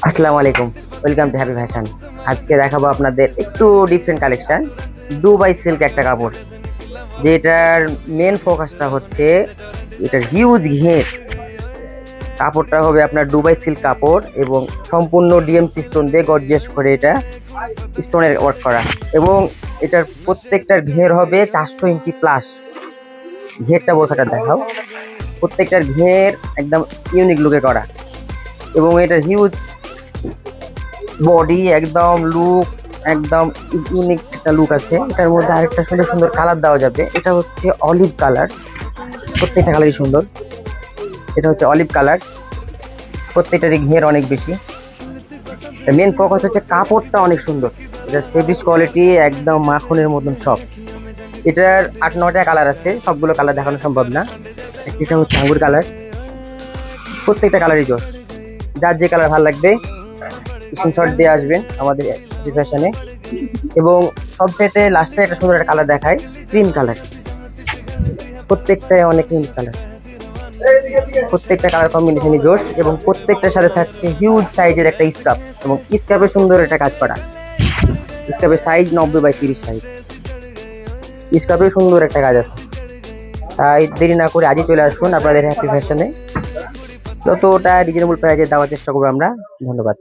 আসসালামু আলাইকুম, welcome to happy fashion. আজকে দেখাবো আপনাদের একটু ডিফারেন্ট কালেকশন। দুবাই সিল্ক একটা কাপড়, যেটার মেন ফোকাসটা হচ্ছে এটার হিউজ ঘের। কাপড়টা হবে আপনার দুবাই সিল্ক কাপড় এবং সম্পূর্ণ ডিএমসি স্টোন দিয়ে গর্জিয়াস করে এটা স্টোনের ওয়ার্ক করা, এবং এটার প্রত্যেকটার ঘের হবে 400 ইঞ্চি প্লাস। ঘেরটা বোরখাটা দেখাও, প্রত্যেকটার ঘের একদম ইউনিক লুকে করা, এবং এটার হিউজ বডি একদম লুক একদম ইউনিক একটা লুক আছে। এটার মধ্যে আরেকটা সুন্দর সুন্দর কালার দেওয়া যাবে। এটা হচ্ছে অলিভ কালার, প্রত্যেকটা কালারই সুন্দর। এটা হচ্ছে অলিভ কালার, প্রত্যেকটারই ঘের অনেক বেশি। মেন ফোকাস হচ্ছে কাপড়টা অনেক সুন্দর, এটার ফেব্রিক কোয়ালিটি একদম মাখনের মতন সব। এটার 8-9টা কালার আছে, সবগুলো কালার দেখানো সম্ভব না। এটা হচ্ছে আঙ্গুর কালার, প্রত্যেকটা কালারই জোস। যার যে কালার ভালো লাগবে স্ক্রিনশট দিয়ে আসবেন আমাদের ফ্যাশনে। এবং সবচাইতে লাস্টে একটা সুন্দর একটা কালার দেখায়, ক্রিম কালার। প্রত্যেকটাই অনেক ক্রিম কালার, প্রত্যেকটা কালার কম্বিনেশনই জোশ, এবং প্রত্যেকটার সাথে থাকছে হিউজ সাইজের একটা স্কার্ফ, এবং স্কার্ফে সুন্দর একটা কাজ করা। স্কার্ফের সাইজ 90/30 সাইজ, স্কার্ফে সুন্দর একটা কাজ আছে। তাই দেরি না করে আজই চলে আসুন আপনাদের হ্যাপি ফ্যাশনে। যতটা রিজনেবল প্রাইসে দেওয়ার চেষ্টা করবো আমরা। ধন্যবাদ।